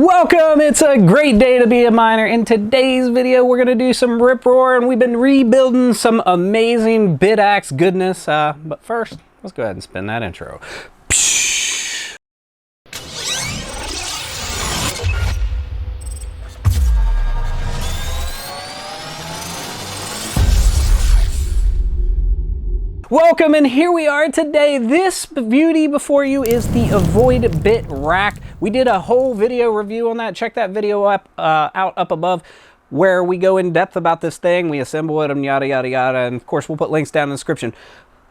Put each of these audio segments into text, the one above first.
Welcome! It's a great day to be a miner. In today's video, we're going to do some rip-roar, and we've been rebuilding some amazing Bitaxe goodness. But first, let's go ahead and spin that intro. Welcome, and here we are today. This beauty before you is the Avoidbit BitTrack. We did a whole video review on that. Check that video out up above where we go in depth about this thing. We assemble it and yada, yada, yada. And of course, we'll put links down in the description.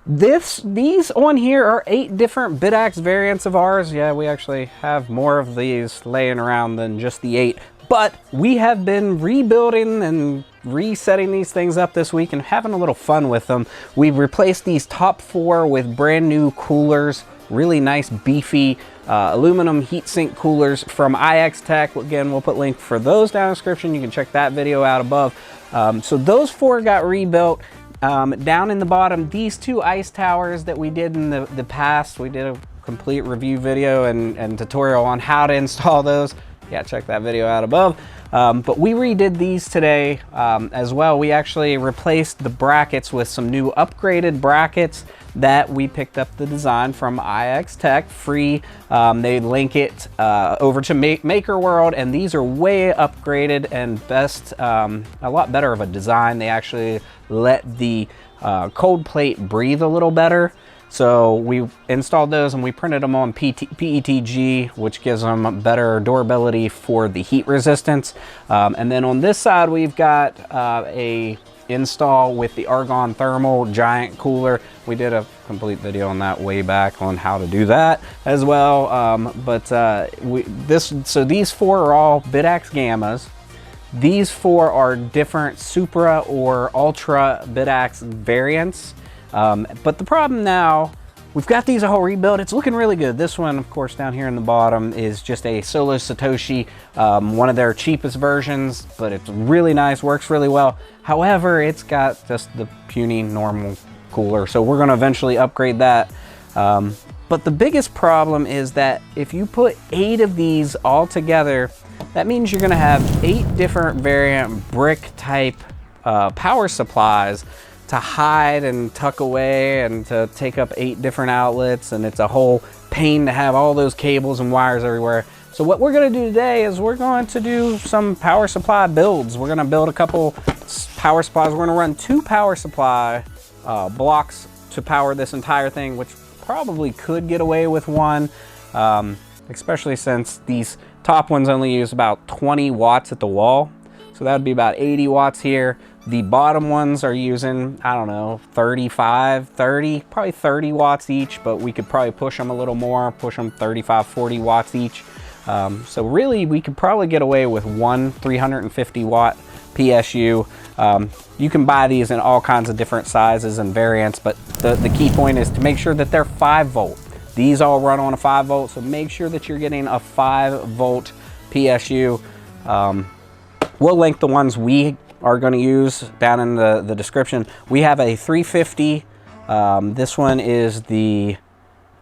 These on here are 8 different Bitaxe variants of ours. Yeah, we actually have more of these laying around than just the 8. But we have been rebuilding and resetting these things up this week and having a little fun with them. We've replaced these top 4 with brand new coolers, really nice beefy aluminum heatsink coolers from ALITOVE. Again, we'll put link for those down in the description. You can check that video out above. So those 4 got rebuilt. Down in the bottom, these 2 ice towers that we did in the past, we did a complete review video and tutorial on how to install those. Yeah, check that video out above. But we redid these today as well. We actually replaced the brackets with some new upgraded brackets that we picked up the design from ALITOVE free. They link it over to Maker World, and these are way upgraded and best, a lot better of a design. They actually let the cold plate breathe a little better. So we installed those and we printed them on PETG, which gives them better durability for the heat resistance. And then on this side, we've got a install with the Argon Thermal giant cooler. We did a complete video on that way back on how to do that as well. So these 4 are all Bitaxe Gammas. These 4 are different Supra or Ultra Bitaxe variants. But the problem now, we've got these all rebuilt. It's looking really good. This one, of course, down here in the bottom is just a Solo Satoshi, one of their cheapest versions, but it's really nice, works really well. However, it's got just the puny normal cooler, so we're going to eventually upgrade that. But the biggest problem is that if you put 8 of these all together, that means you're going to have 8 different variant brick type power supplies to hide and tuck away and to take up 8 different outlets, and it's a whole pain to have all those cables and wires everywhere. So what we're going to do today is we're going to do some power supply builds. We're going to build a couple power supplies. We're going to run 2 power supply blocks to power this entire thing, which probably could get away with 1, especially since these top ones only use about 20 watts at the wall. So that would be about 80 watts here. The bottom ones are using, I don't know, 35, 30, probably 30 watts each, but we could probably push them a little more, push them 35, 40 watts each. So really, we could probably get away with 1 350 watt PSU. You can buy these in all kinds of different sizes and variants, but the key point is to make sure that they're 5 volt. These all run on a 5 volt, so make sure that you're getting a 5 volt PSU. We'll link the ones we are going to use down in the description. We have a 350. This one is the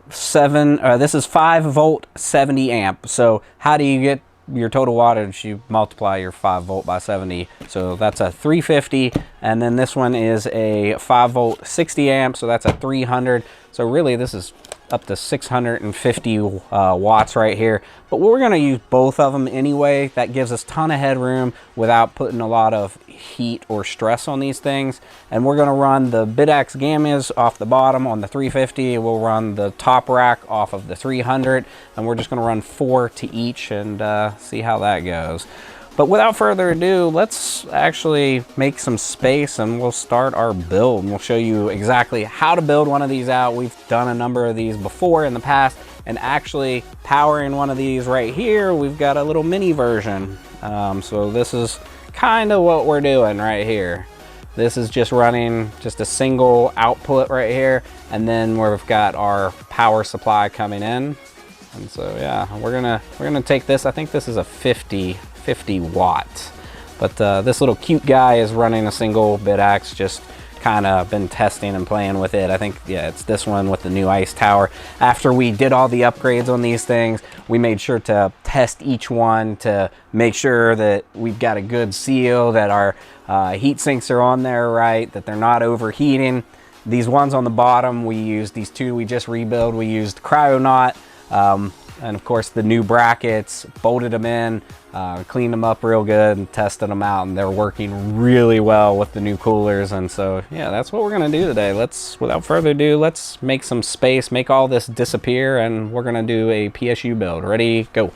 this is 5 volt 70 amp. So how do you get your total wattage? You multiply your 5 volt by 70. So that's a 350. And then this one is a 5 volt 60 amp. So that's a 300. So really this is up to 650 watts right here, but we're going to use both of them anyway. That gives us a ton of headroom without putting a lot of heat or stress on these things. And we're going to run the Bitaxe Gammas off the bottom on the 350. We'll run the top rack off of the 300, and we're just going to run 4 to each and see how that goes. But without further ado, let's actually make some space and we'll start our build. And we'll show you exactly how to build one of these out. We've done a number of these before in the past, and actually powering one of these right here, we've got a little mini version. So this is kind of what we're doing right here. This is just running just a single output right here, and then we've got our power supply coming in. And so yeah, we're gonna take this. I think this is a 50 watts, but this little cute guy is running a single Bitaxe, just kind of been testing and playing with it. I think, yeah, it's this one with the new ice tower. After we did all the upgrades on these things, we made sure to test each one to make sure that we've got a good seal, that our heat sinks are on there right, that they're not overheating. These ones on the bottom, we used these two we just rebuilt. We used Cryonaut, and of course the new brackets, bolted them in, cleaned them up real good and tested them out, and they're working really well with the new coolers. And so yeah, that's what we're gonna do today. Let's, without further ado, let's make some space, make all this disappear, and we're gonna do a PSU build. Ready, go.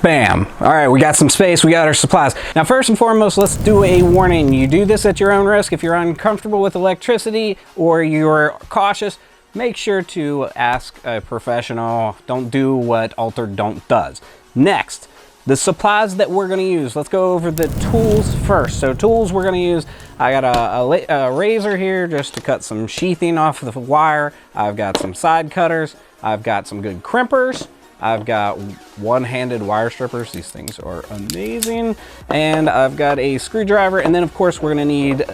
Bam. All right, we got some space, we got our supplies. Now, first and foremost, let's do a warning. You do this at your own risk. If you're uncomfortable with electricity or you're cautious, make sure to ask a professional. Don't do what Altered Don't does. Next, the supplies that we're gonna use. Let's go over the tools first. So tools we're gonna use, I got a razor here just to cut some sheathing off the wire. I've got some side cutters. I've got some good crimpers. I've got one-handed wire strippers. These things are amazing. And I've got a screwdriver. And then of course we're gonna need,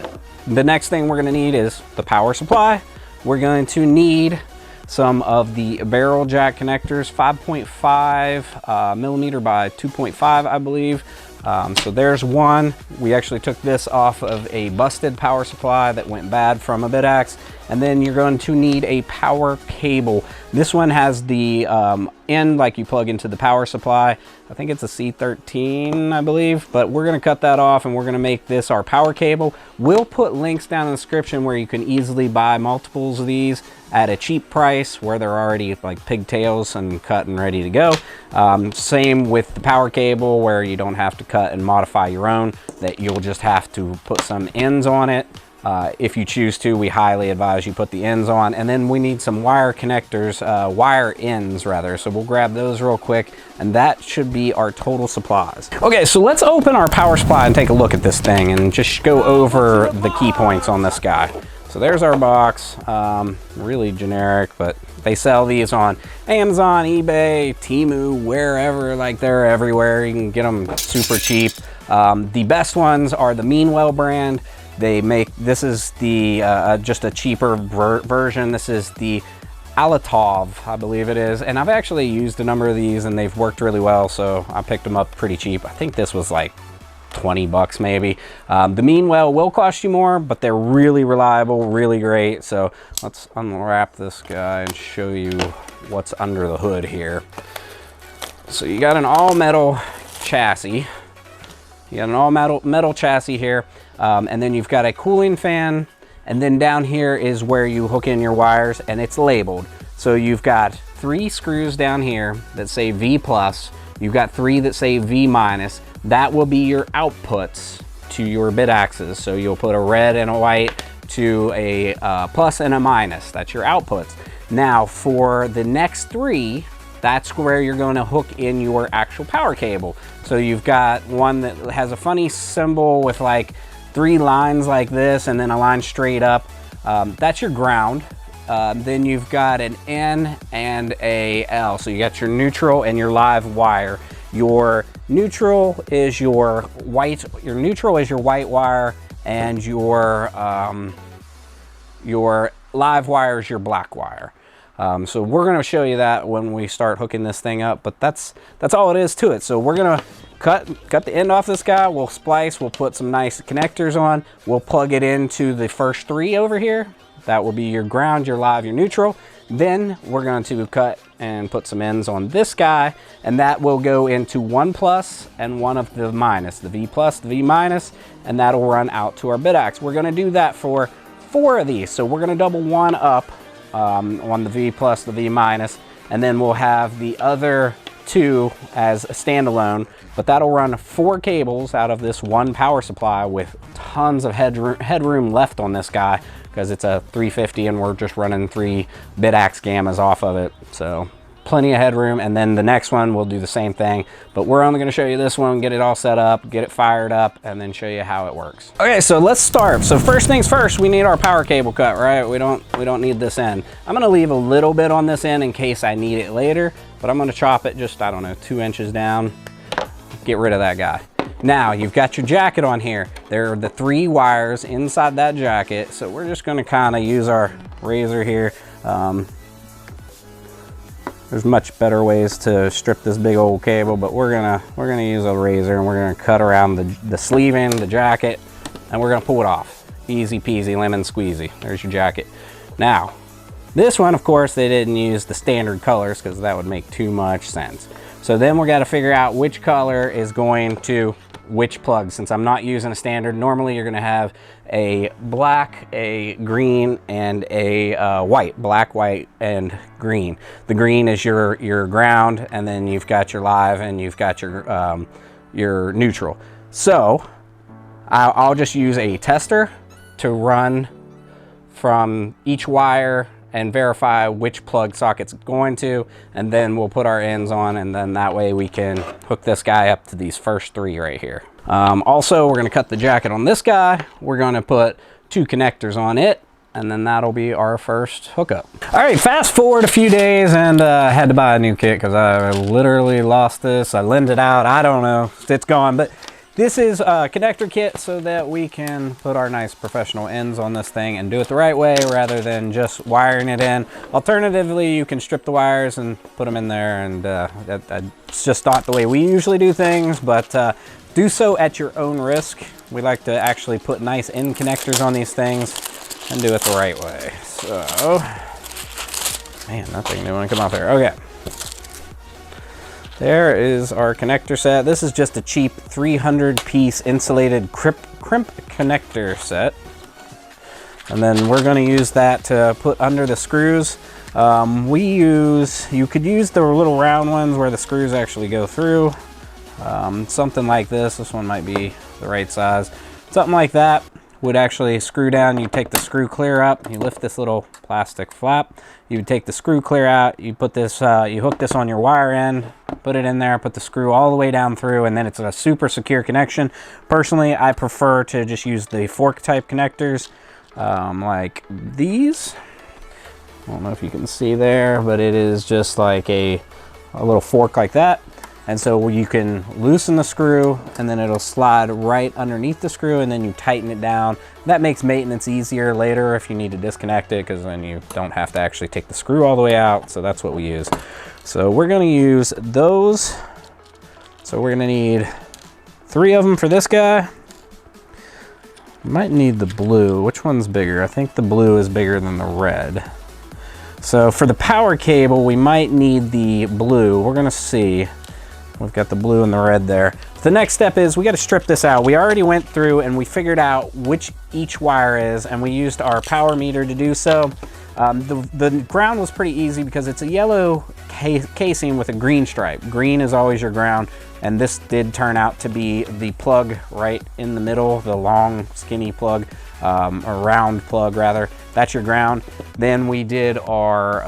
the next thing we're gonna need is the power supply. We're going to need some of the barrel jack connectors, 5.5 millimeter by 2.5, I believe. So there's one. We actually took this off of a busted power supply that went bad from a Bitaxe. And then you're going to need a power cable. This one has the end like you plug into the power supply. I think it's a C13, I believe, but we're gonna cut that off and we're gonna make this our power cable. We'll put links down in the description where you can easily buy multiples of these at a cheap price where they're already like pigtails and cut and ready to go. Same with the power cable where you don't have to cut and modify your own, that you'll just have to put some ends on it. If you choose to, we highly advise you put the ends on. And then we need some wire connectors, wire ends rather. So we'll grab those real quick, and that should be our total supplies. Okay, so let's open our power supply and take a look at this thing and just go over the key points on this guy. So there's our box, really generic, but they sell these on Amazon, eBay, Temu, wherever, like they're everywhere. You can get them super cheap. The best ones are the Meanwell brand. They make, this is the just a cheaper version. This is the ALITOVE, I believe it is. And I've actually used a number of these and they've worked really well, so I picked them up pretty cheap. I think this was like 20 bucks maybe. The Meanwell will cost you more, but they're really reliable, really great. So let's unwrap this guy and show you what's under the hood here. So you got an all metal chassis. You got an all metal chassis here. And then you've got a cooling fan, and then down here is where you hook in your wires, and it's labeled. So you've got 3 screws down here that say V+, you've got 3 that say V-. That will be your outputs to your Bitaxes. So you'll put a red and a white to a plus and a minus. That's your outputs. Now for the next 3, that's where you're going to hook in your actual power cable. So you've got one that has a funny symbol with like 3 lines like this and then a line straight up. That's your ground. Then you've got an N and a L. So you got your neutral and your live wire. Your neutral is your white wire, and your live wire is your black wire. So we're going to show you that when we start hooking this thing up, but that's all it is to it. So we're going to cut the end off this guy. We'll splice, we'll put some nice connectors on. We'll plug it into the first 3 over here. That will be your ground, your live, your neutral. Then we're going to cut and put some ends on this guy, and that will go into 1+ and one of the minus, the V+, the V-, and that'll run out to our Bitaxe. We're going to do that for 4 of these. So we're going to double one up on the V+, the V-, and then we'll have the other 2 as a standalone, but that'll run 4 cables out of this one power supply with tons of headroom left on this guy, because it's a 350 and we're just running 3 Bitaxe gammas off of it. So plenty of headroom. And then the next one we'll do the same thing, but we're only going to show you this one, get it all set up, get it fired up, and then show you how it works. Okay, so let's start. So first things first, we need our power cable cut, right? We don't need this end. I'm going to leave a little bit on this end in case I need it later, but I'm going to chop it just, I don't know, 2 inches down. Get rid of that guy. Now you've got your jacket on here. There are the 3 wires inside that jacket. So we're just gonna kind of use our razor here. There's much better ways to strip this big old cable, but we're gonna use a razor and we're gonna cut around the sleeving, the jacket, and we're gonna pull it off. Easy peasy, lemon squeezy. There's your jacket. Now, this one, of course, they didn't use the standard colors because that would make too much sense. So then we got to figure out which color is going to which plug. Since I'm not using a standard, normally you're going to have a black, a green, and a white. Black, white, and green. The green is your ground, and then you've got your live, and you've got your neutral. So I'll just use a tester to run from each wire and verify which plug socket's going to, and then we'll put our ends on, and then that way we can hook this guy up to these first 3 right here. Also, we're gonna cut the jacket on this guy. We're gonna put 2 connectors on it, and then that'll be our first hookup. All right, fast forward a few days, and I had to buy a new kit because I literally lost this. I lent it out, I don't know, it's gone, but this is a connector kit so that we can put our nice professional ends on this thing and do it the right way rather than just wiring it in. Alternatively, you can strip the wires and put them in there, and that's just not the way we usually do things, but do so at your own risk. We like to actually put nice end connectors on these things and do it the right way. So, man, that thing didn't want to come out there. Okay. There is our connector set. This is just a cheap 300-piece insulated crimp connector set. And then we're going to use that to put under the screws. You could use the little round ones where the screws actually go through. Something like this. This one might be the right size. Something like that would actually screw down. You take the screw clear up, you lift this little plastic flap, you would take the screw clear out, you put this, you hook this on your wire end, put it in there, put the screw all the way down through, and then it's a super secure connection. Personally, I prefer to just use the fork type connectors, like these. I don't know if you can see there, but it is just like a little fork like that. And so you can loosen the screw, and then it'll slide right underneath the screw, and then you tighten it down. That makes maintenance easier later if you need to disconnect it, because then you don't have to actually take the screw all the way out. So that's what we use. So we're gonna use those. So we're gonna need 3 of them for this guy. Might need the blue. Which one's bigger? I think the blue is bigger than the red. So for the power cable, we might need the blue. We're gonna see. We've got the blue and the red there. The next step is we got to strip this out. We already went through and we figured out which each wire is, and we used our power meter to do so. The ground was pretty easy because it's a yellow casing with a green stripe. Green is always your ground, and this did turn out to be the plug right in the middle, the long skinny plug, or round plug rather. That's your ground. Then we did our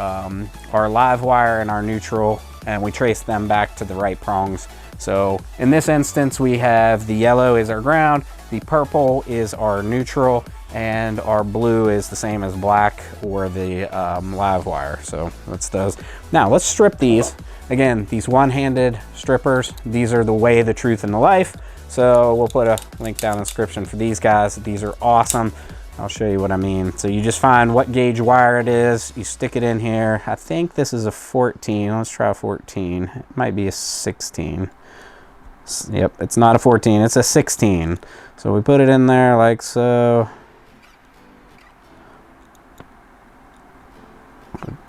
live wire and our neutral, and we traced them back to the right prongs. So in this instance, we have the yellow is our ground, the purple is our neutral, and our blue is the same as black or the live wire. So that's those. Now let's strip these. Again, these one-handed strippers, these are the way, the truth, and the life. So we'll put a link down in the description for these guys. These are awesome. I'll show you what I mean. So you just find what gauge wire it is, you stick it in here. I think this is a 14, let's try a 14. It might be a 16. Yep, it's not a 14, it's a 16. So we put it in there like so.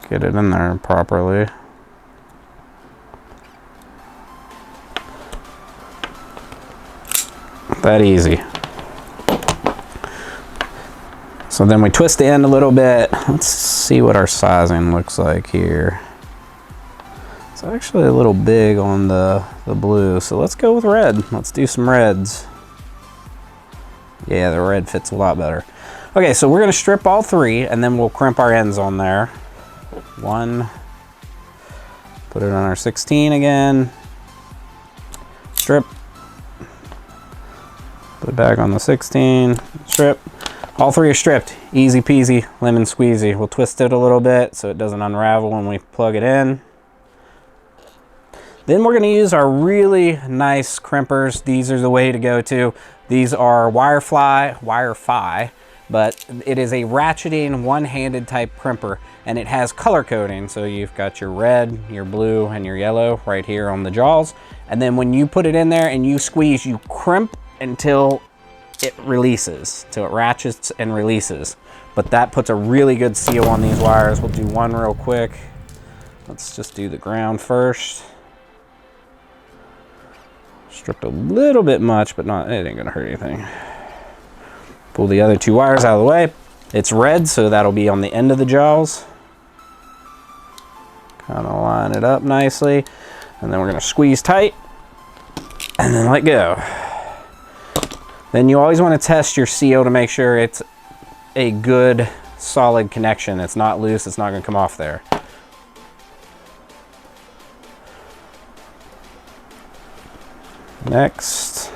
Get it in there properly. That easy. So then we twist the end a little bit. Let's see what our sizing looks like here. It's actually a little big on the blue, so let's go with red. Let's do some reds. Yeah, the red fits a lot better. Okay, so we're gonna strip all 3, and then we'll crimp our ends on there. 1, put it on our 16 again, strip, put it back on the 16, strip. All 3 are stripped, easy peasy, lemon squeezy. We'll twist it a little bit so it doesn't unravel when we plug it in. Then we're gonna use our really nice crimpers. These are the way to go to. These are Wirefy, but it is a ratcheting one-handed type crimper, and it has color coding. So you've got your red, your blue, and your yellow right here on the jaws. And then when you put it in there and you squeeze, you crimp until it releases, till it ratchets and releases. But that puts a really good seal on these wires. We'll do one real quick. Let's just do the ground first. Stripped a little bit much, but not, it ain't gonna hurt anything. Pull the other two wires out of the way. It's red, so that'll be on the end of the jaws. Kind of line it up nicely. And then we're gonna squeeze tight and then let go. Then you always want to test your seal to make sure it's a good solid connection. It's not loose, it's not gonna come off there. Next.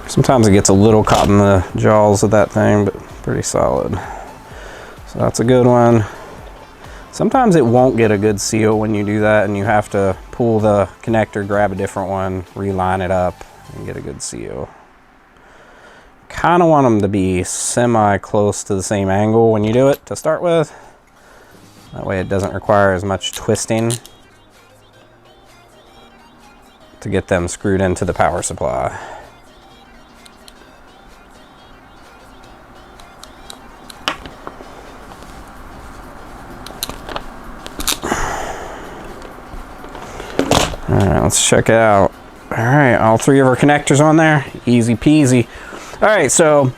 Sometimes it gets a little caught in the jaws of that thing, but pretty solid. So that's a good one. Sometimes it won't get a good seal when you do that, and you have to pull the connector, grab a different one, reline it up, and get a good seal. Kind of want them to be semi-close to the same angle when you do it to start with. That way it doesn't require as much twisting to get them screwed into the power supply. All right, let's check it out. All right, all three of our connectors on there, easy peasy. All right, so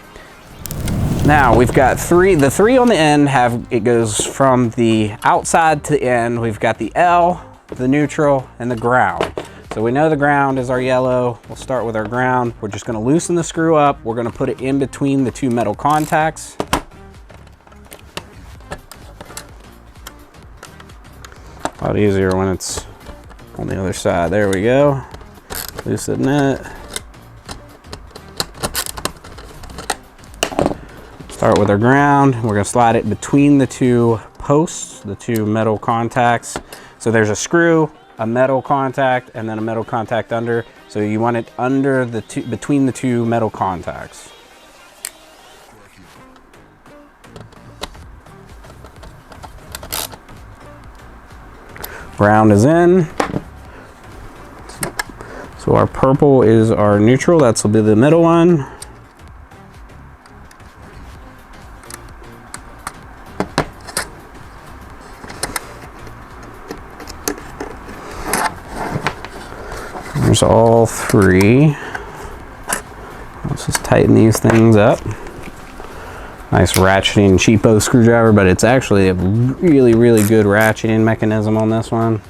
now we've got the three on the end it goes from the outside to the end. We've got the L, the neutral, and the ground. So we know the ground is our yellow. We'll start with our ground. We're just gonna loosen the screw up. We're gonna put it in between the two metal contacts. A lot easier when it's on the other side. There we go. Loosen it. Start with our ground. We're gonna slide it between the two posts, the two metal contacts. So there's a screw, a metal contact, and then a metal contact under. So you want it under between the two metal contacts. Ground is in. So our purple is our neutral. That's will be the middle one. There's all three. Let's just tighten these things up. Nice ratcheting cheapo screwdriver, but it's actually a really, really good ratcheting mechanism on this one.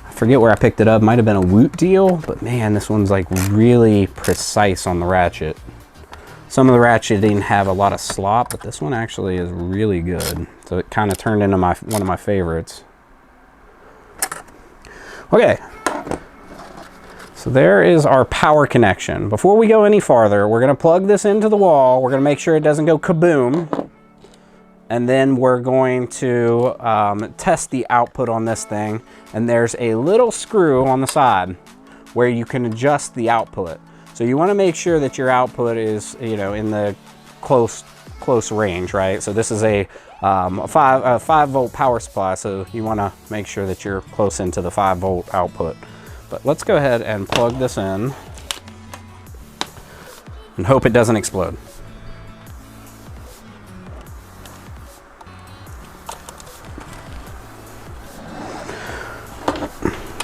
I forget where I picked it up. Might have been a Woot deal, but man, this one's like really precise on the ratchet. Some of the ratcheting have a lot of slop, but this one actually is really good. So it kind of turned into one of my favorites. Okay. So there is our power connection. Before we go any farther, we're gonna plug this into the wall. We're gonna make sure it doesn't go kaboom. And then we're going to test the output on this thing. And there's a little screw on the side where you can adjust the output. So you wanna make sure that your output is, you know, in the close range, right? So this is a 5 volt power supply. So you wanna make sure that you're close into the 5 volt output. But let's go ahead and plug this in and hope it doesn't explode.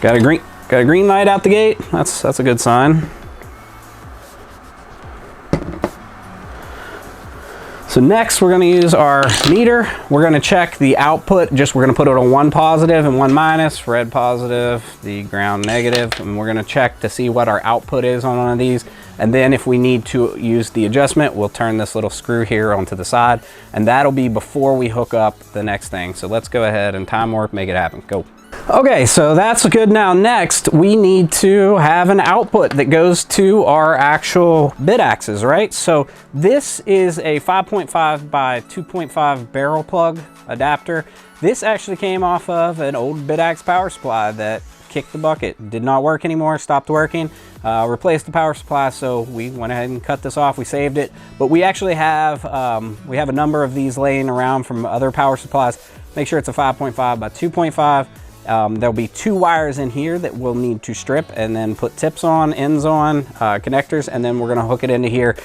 Got a green light out the gate. That's a good sign. So So next we're gonna use our meter. We're gonna check the output. We're gonna put it on 1 positive and 1 minus, red positive, the ground negative, and we're gonna check to see what our output is on one of these. And then if we need to use the adjustment, we'll turn this little screw here onto the side, and that'll be before we hook up the next thing. So let's go ahead and time warp, make it happen, go. Okay, so that's good. Now next we need to have an output that goes to our actual Bitaxes, right? So this is a 5.5 by 2.5 barrel plug adapter. This actually came off of an old Bitaxe power supply that kicked the bucket, did not work anymore, stopped working, replaced the power supply, so we went ahead and cut this off. We saved it, but we actually have a number of these laying around from other power supplies. Make sure it's a 5.5 by 2.5. There'll be 2 wires in here that we'll need to strip and then put tips on, ends on, connectors, and then we're gonna hook it into here.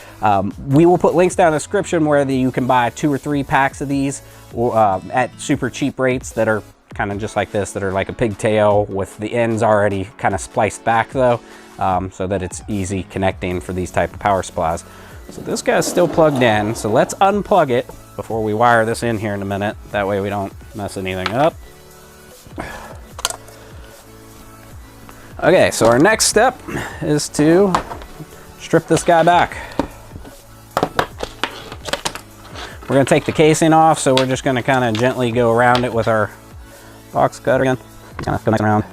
We will put links down in the description where you can buy 2 or 3 packs of these at super cheap rates that are kind of just like this, that are like a pigtail with the ends already kind of spliced back though, so that it's easy connecting for these type of power supplies. So this guy's still plugged in, so let's unplug it before we wire this in here in a minute. That way we don't mess anything up. Okay, so our next step is to strip this guy back. We're gonna take the casing off, so we're just gonna kind of gently go around it with our box cutter again. Kind of go nice around.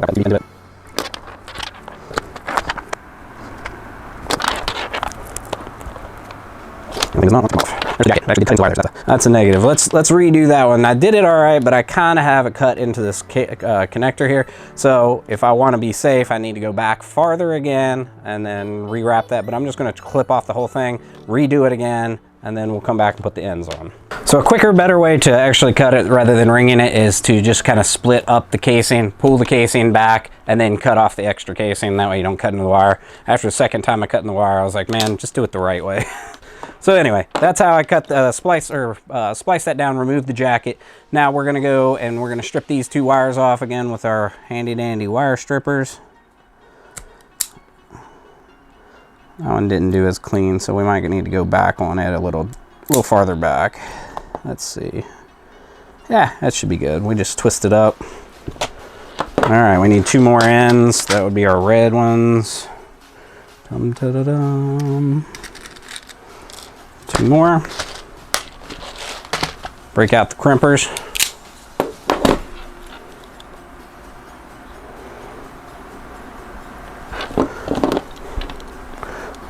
That's a negative. Let's redo that one. I did it all right, but I kind of have it cut into this connector here. So if I want to be safe, I need to go back farther again and then rewrap that. But I'm just going to clip off the whole thing, redo it again, and then we'll come back and put the ends on. So a quicker, better way to actually cut it rather than ringing it is to just kind of split up the casing, pull the casing back, and then cut off the extra casing. That way you don't cut into the wire. After the second time I cut in the wire, I was like, man, just do it the right way. So anyway, that's how I cut the splice that down, remove the jacket. Now we're gonna go and we're gonna strip these 2 wires off again with our handy dandy wire strippers. That one didn't do as clean, so we might need to go back on it a little farther back. Let's see. Yeah, that should be good. We just twist it up. All right, we need 2 more ends. That would be our red ones. Dum-da-da-dum. 2 more. Break out the crimpers.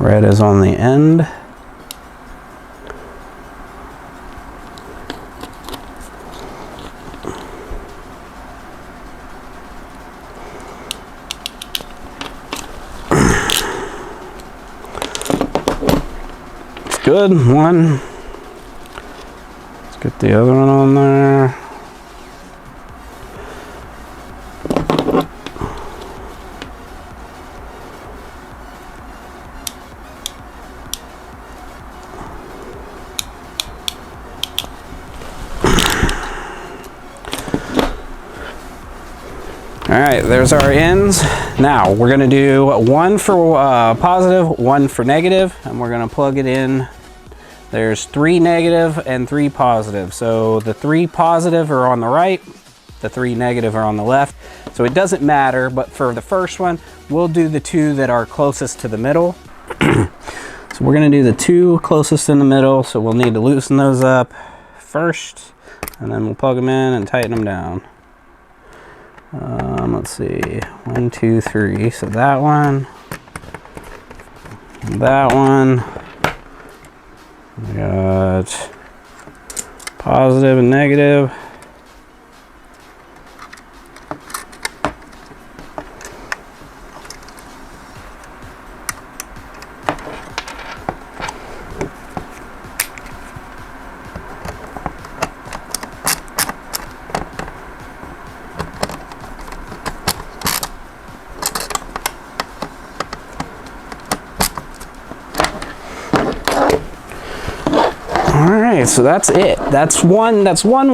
Red is on the end. Good, one. Let's get the other one on there. All right, there's our ends. Now we're gonna do 1 for positive, 1 for negative, and we're gonna plug it in. There's 3 negative and 3 positive. So the 3 positive are on the right, the 3 negative are on the left. So it doesn't matter, but for the first one, we'll do the 2 that are closest to the middle. So we're gonna do the 2 closest in the middle, so we'll need to loosen those up first, and then we'll plug them in and tighten them down. Let's see, 1, 2, 3. So that one, that one. We got positive and negative. So that's it. That's one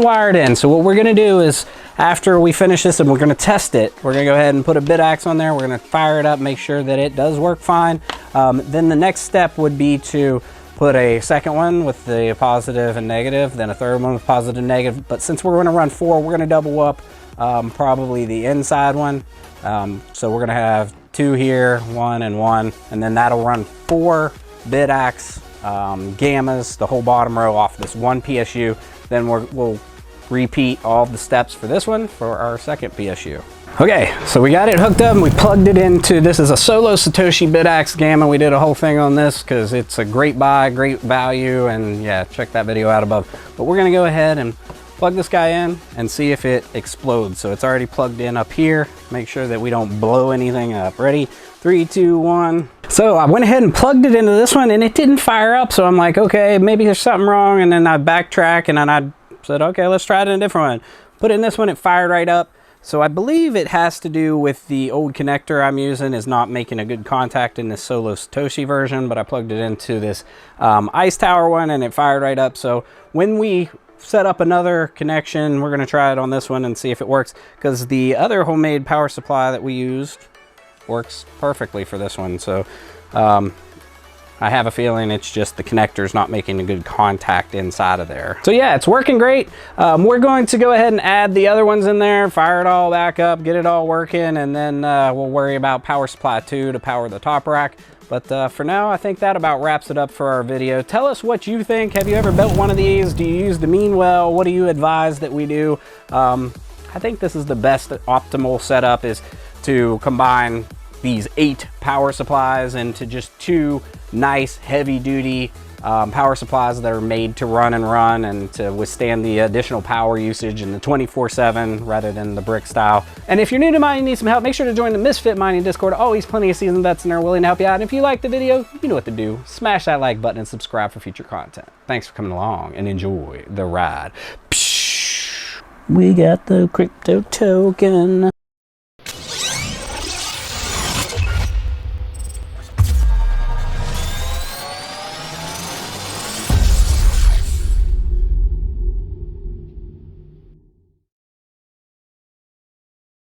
wired in. So what we're gonna do is, after we finish this and we're gonna test it, we're gonna go ahead and put a Bitaxe on there. We're gonna fire it up, make sure that it does work fine. Then the next step would be to put a second one with the positive and negative, then a third one with positive and negative. But since we're gonna run 4, we're gonna double up probably the inside one. So we're gonna have 2 here, 1 and 1, and then that'll run 4 Bitaxe gammas, the whole bottom row off this one PSU. Then we'll repeat all the steps for this one for our second PSU. Okay, so we got it hooked up and we plugged it into, this is a solo Satoshi Bitaxe gamma. We did a whole thing on this because it's a great buy, great value, and yeah, check that video out above. But we're gonna go ahead and plug this guy in and see if it explodes. So it's already plugged in up here. Make sure that we don't blow anything up. Ready? 3, 2, 1. So I went ahead and plugged it into this one and it didn't fire up. So I'm like, okay, maybe there's something wrong. And then I backtrack and then I said, okay, let's try it in a different one. Put it in this one, it fired right up. So I believe it has to do with the old connector I'm using is not making a good contact in this solo Satoshi version, but I plugged it into this Ice Tower one and it fired right up. So when we set up another connection, we're going to try it on this one and see if it works, because the other homemade power supply that we used works perfectly for this one. So I have a feeling it's just the connector's not making a good contact inside of there. So yeah, it's working great. We're going to go ahead and add the other ones in there, fire it all back up, get it all working, and then we'll worry about power supply 2 to power the top rack. But for now, I think that about wraps it up for our video. Tell us what you think. Have you ever built one of these? Do you use the Meanwell? What do you advise that we do? I think this is the best optimal setup, is to combine these 8 power supplies into just 2 nice heavy duty power supplies that are made to run and to withstand the additional power usage and the 24/7 rather than the brick style. And if you're new to mining and need some help, make sure to join the Misfit Mining Discord. Always plenty of seasoned vets in there willing to help you out. And if you like the video, you know what to do. Smash that like button and subscribe for future content. Thanks for coming along and enjoy the ride. We got the crypto token.